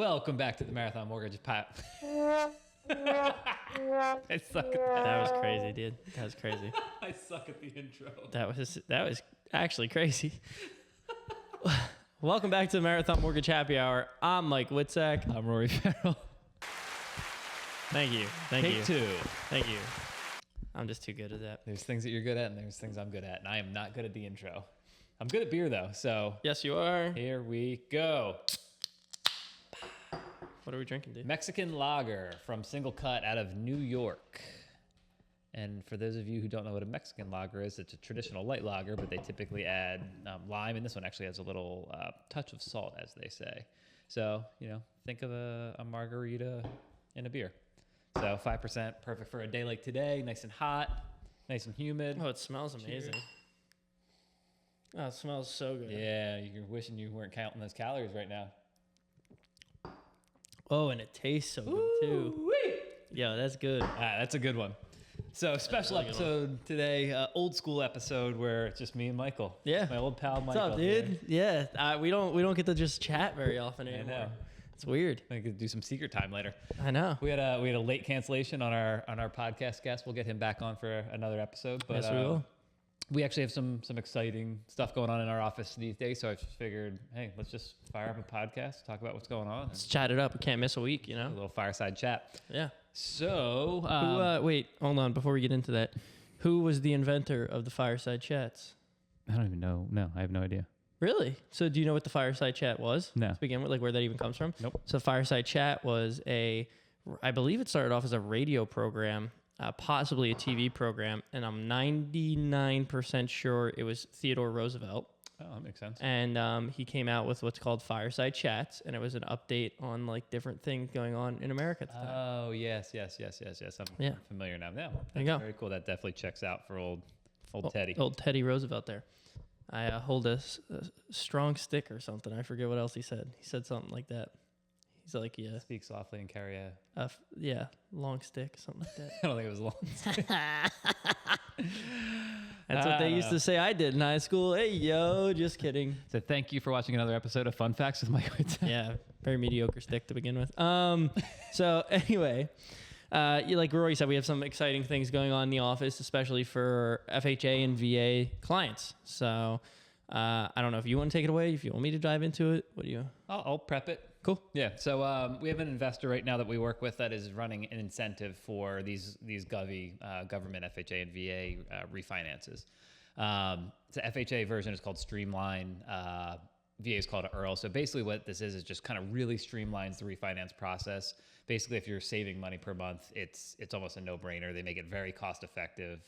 Welcome back to the Marathon Mortgage I suck at that. That was crazy, dude. That was crazy. I suck at the intro. That was actually crazy. Welcome back to the Marathon Mortgage Happy Hour. I'm Mike Witzak. I'm Rory Farrell. Thank you. Take two. Thank you. I'm just too good at that. There's things that you're good at, and there's things I'm good at, and I am not good at the intro. I'm good at beer, though, so Yes, you are. here we go. What are we drinking, dude? Mexican lager from Single Cut out of New York. And for those of you who don't know what a Mexican lager is, it's a traditional light lager, but they typically add lime, and this one actually has a little touch of salt, as they say. So, think of a margarita in a beer. So 5%, perfect for a day like today, nice and hot, nice and humid. Oh, it smells amazing. Cheers. Oh, it smells so good. Yeah, you're wishing you weren't counting those calories right now. Oh, and it tastes so good, too. Ooh-wee. Yeah, that's good. That's a good one. So special really good episode today, old school episode where it's just me and Michael. Yeah. My old pal What's Michael. up, dude? Here. Yeah, we don't get to just chat very often anymore. know. It's weird. I could do some secret time later. I know. We had a late cancellation on our podcast guest. We'll get him back on for another episode. But Yes, we will. we actually have some exciting stuff going on in our office these days. So I just figured, hey, let's just fire up a podcast, talk about what's going on. Let's chat it up. We can't miss a week, A little fireside chat. Yeah. So Wait, hold on. Before we get into that, who was the inventor of the fireside chats? I don't even know. No, I have no idea. Really? So do you know what the fireside chat was? No. To begin with, like where that even comes from? Nope. So fireside chat was I believe it started off as a radio program, possibly a TV program, and I'm 99% sure it was Theodore Roosevelt. Oh, that makes sense. And he came out with what's called fireside chats, and it was an update on like different things going on in America at the time. Oh, yes. I'm familiar now. Yeah, There you go. Very cool. That definitely checks out for old Teddy. Old Teddy Roosevelt there. I hold a strong stick or something. I forget what else he said. He said something like that. He's like, yeah, Speak softly and carry a... long stick, something like that. I don't think it was long. That's what they used to say I did in high school. Hey, yo, just kidding. So thank you for watching another episode of Fun Facts with Mike Witzak. Yeah, very mediocre stick to begin with. So anyway, like Rory said, we have some exciting things going on in the office, especially for FHA and VA clients. So I don't know if you want to take it away, if you want me to dive into it. What do you? I'll prep it. Cool. Yeah. So we have an investor right now that we work with that is running an incentive for these government FHA and VA refinances. The FHA version is called Streamline. VA is called Earl. So basically what this is just kind of really streamlines the refinance process. Basically, if you're saving money per month, it's almost a no-brainer. They make it very cost effective,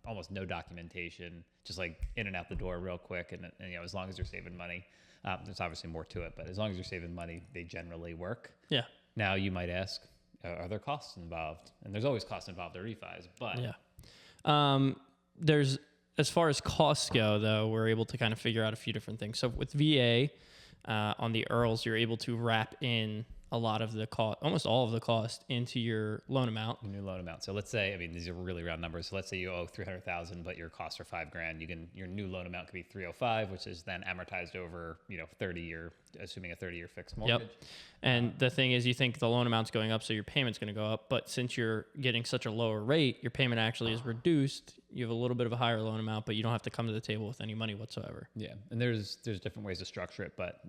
almost no documentation, just like in and out the door real quick. And as long as you're saving money, there's obviously more to it, but as long as you're saving money, they generally work. Yeah. Now you might ask, are there costs involved? And there's always costs involved in refis, but Yeah. There's, as far as costs go, though, we're able to kind of figure out a few different things. So with VA, on the Earls, you're able to wrap in a lot of the cost, almost all of the cost, into your loan amount. Your new loan amount. So let's say, these are really round numbers. So let's say you owe $300,000, but your costs are $5,000. Your new loan amount could be $305,000, which is then amortized over 30-year, assuming a 30-year fixed mortgage. Yep. And the thing is, you think the loan amount's going up, so your payment's going to go up. But since you're getting such a lower rate, your payment actually is reduced. You have a little bit of a higher loan amount, but you don't have to come to the table with any money whatsoever. Yeah, and there's different ways to structure it, but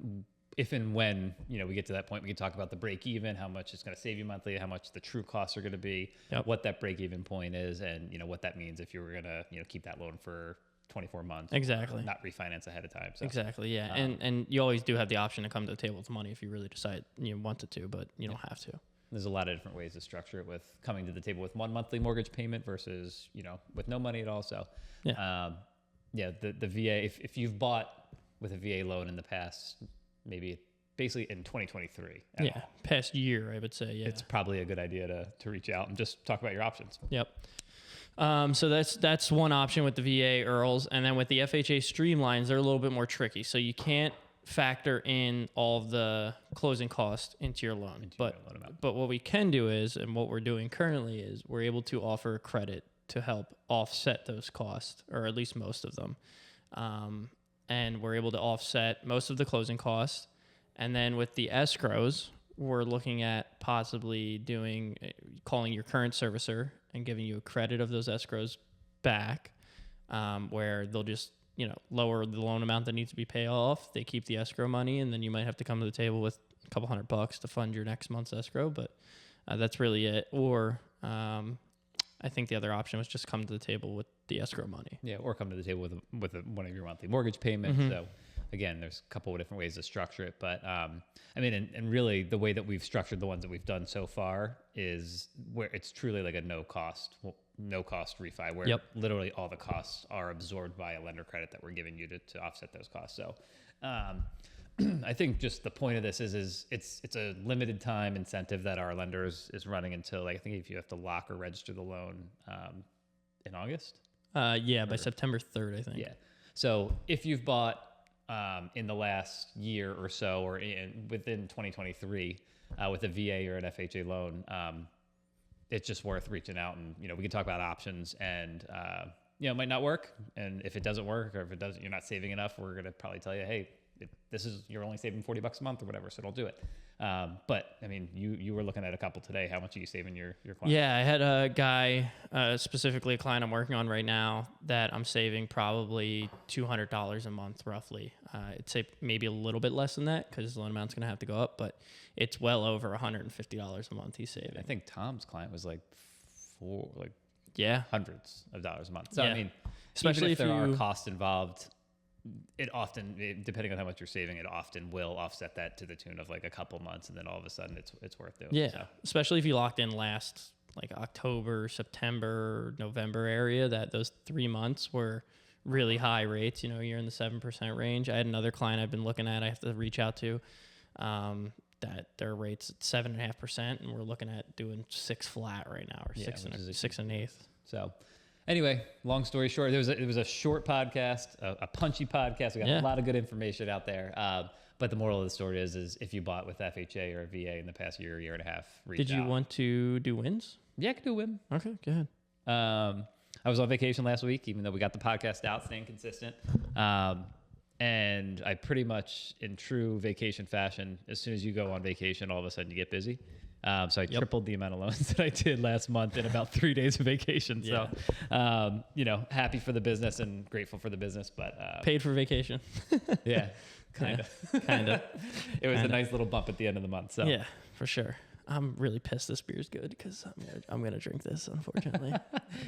if and when we get to that point, we can talk about the break even, how much it's going to save you monthly, how much the true costs are going to be, what that break even point is, and what that means if you were going to keep that loan for 24 months. Exactly. Not refinance ahead of time. So. Exactly. Yeah, and you always do have the option to come to the table with money if you really decide you wanted to, but you don't have to. There's a lot of different ways to structure it, with coming to the table with one monthly mortgage payment versus with no money at all. So the VA, if you've bought with a VA loan in the past, maybe basically in 2023. Yeah, past year, I would say. Yeah, it's probably a good idea to reach out and just talk about your options. Yep. So that's one option with the VA Earls, and then with the FHA Streamlines, they're a little bit more tricky. So you can't factor in all of the closing costs into your loan. But what we can do is, and what we're doing currently is, we're able to offer credit to help offset those costs, or at least most of them. And we're able to offset most of the closing costs. And then with the escrows, we're looking at possibly calling your current servicer and giving you a credit of those escrows back, where they'll just lower the loan amount that needs to be paid off. They keep the escrow money, and then you might have to come to the table with a couple $100 to fund your next month's escrow. But that's really it. Or I think the other option was just come to the table with the escrow money. Yeah, or come to the table with one of your monthly mortgage payments. So again, there's a couple of different ways to structure it. But I mean, and really the way that we've structured the ones that we've done so far is where it's truly like a no cost refi, where literally all the costs are absorbed by a lender credit that we're giving you to offset those costs. So I think just the point of this is it's a limited time incentive that our lender is running until, like, I think if you have to lock or register the loan in August. By September 3rd, I think. Yeah. So if you've bought in the last year or so, or within 2023 with a VA or an FHA loan, it's just worth reaching out, and we can talk about options, and it might not work, and if it doesn't work, or if it doesn't, you're not saving enough, we're gonna probably tell you, hey, you're only saving $40 a month or whatever, so don't do it. But I mean, you were looking at a couple today. How much are you saving your client? Yeah, I had a guy, specifically a client I'm working on right now, that I'm saving probably $200 a month roughly. I'd say maybe a little bit less than that because the loan amount's going to have to go up, but it's well over $150 a month he's saving. I think Tom's client was like hundreds of dollars a month. So I mean, especially if there are costs involved, it often, depending on how much you're saving, it often will offset that to the tune of like a couple months, and then all of a sudden it's worth doing. Yeah, so. Especially if you locked in last like October, September, November area, that those 3 months were really high rates. You're in the 7% range. I had another client I've been looking at, I have to reach out to, that their rates at 7.5%, and we're looking at doing 6 flat right now, or 6 and 1/8. So. Anyway, long story short, it was a short podcast, a punchy podcast. We got a lot of good information out there. But the moral of the story is if you bought with FHA or VA in the past year and a half, reach out. Did you want to do wins? Yeah, I could do a win. Okay, go ahead. I was on vacation last week, even though we got the podcast out, staying consistent. And I pretty much, in true vacation fashion, as soon as you go on vacation, all of a sudden you get busy. So I tripled the amount of loans that I did last month in about 3 days of vacation. So, happy for the business and grateful for the business, but paid for vacation. Yeah, kind of. It was a nice little bump at the end of the month. So yeah, for sure. I'm really pissed this beer's good because I'm gonna drink this. Unfortunately,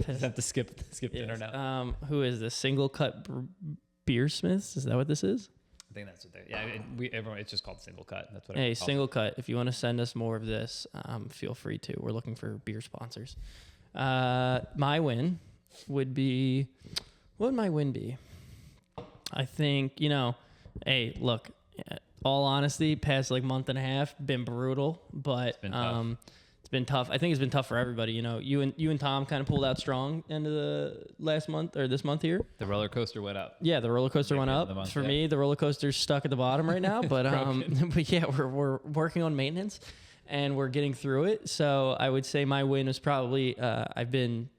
just have to skip dinner now. Who is this? Single Cut Beersmiths? Is that what this is? I think that's what they. Yeah, everyone. It's just called Single Cut. That's what. Hey, Single Cut. If you want to send us more of this, feel free to. We're looking for beer sponsors. My win would be. What would my win be? I think Hey, look. All honesty, past like month and a half been brutal, but it's been tough. I think it's been tough for everybody. You and Tom kind of pulled out strong end of the last month or this month here. The roller coaster went up. Yeah, the roller coaster went up. For me, the roller coaster's stuck at the bottom right now. But but yeah, we're working on maintenance and we're getting through it. So I would say my win is probably I've been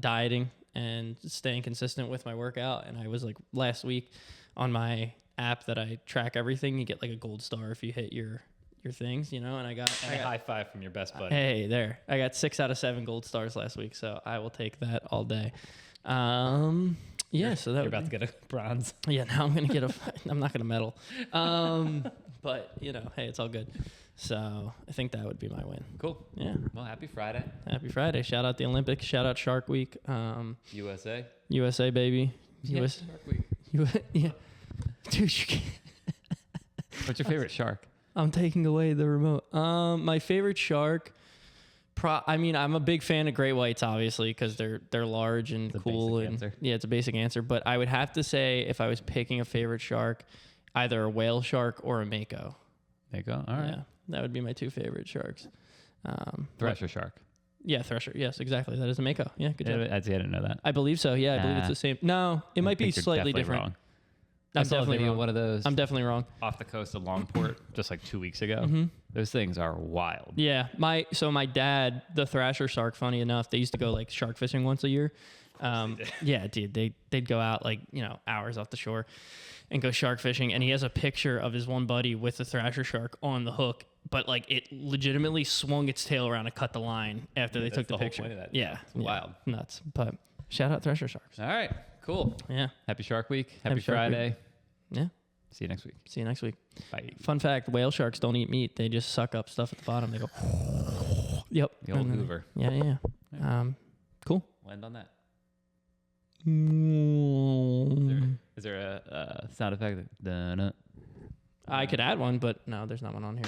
dieting and staying consistent with my workout. And I was like last week on my app that I track everything. You get like a gold star if you hit your things, and I got a high five from your best buddy. Hey, there. I got 6 out of 7 gold stars last week, so I will take that all day. So that you're about to get a bronze. Yeah, now I'm gonna get I'm not gonna medal. But hey, it's all good. So I think that would be my win. Cool. Yeah. Well, happy Friday. Happy Friday. Shout out the Olympics. Shout out Shark Week. USA baby. Yeah, Shark Week. Yeah. Dude, you can't. What's your favorite shark? I'm taking away the remote. My favorite shark. I'm a big fan of great whites, obviously, because they're large and cool. It's a basic answer. But I would have to say, if I was picking a favorite shark, either a whale shark or a mako. Mako, all right. Yeah, that would be my 2 favorite sharks. Thresher shark. Yeah, thresher. Yes, exactly. That is a mako. Yeah, good job. I didn't know that. I believe so. Yeah, I believe it's the same. No, it might be slightly different. Wrong. I'm definitely wrong. One of those. I'm definitely wrong. Off the coast of Longport, just like 2 weeks ago. Mm-hmm. Those things are wild. Yeah, my dad, the thrasher shark. Funny enough, they used to go like shark fishing once a year, Yeah, dude, they'd go out like, hours off the shore and go shark fishing. And he has a picture of his one buddy with the thrasher shark on the hook, but like it legitimately swung its tail around and cut the line after they took the the whole picture. point of that. Yeah, It's wild. nuts. But shout out thrasher sharks. All right, cool. Yeah, Happy Shark Week. Happy Shark Week. Friday. yeah. See you next week. See you next week. Bye. Fun fact: whale sharks don't eat meat; they just suck up stuff at the bottom. They go. Yep. The old And then- Hoover. Yeah. Cool. We'll end on that. Mm. Is there a sound effect? Dun-dun. I could add one, but no, there's not one on here.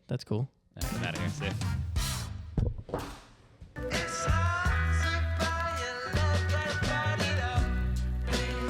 That's cool. All right, I'm out of here. See ya.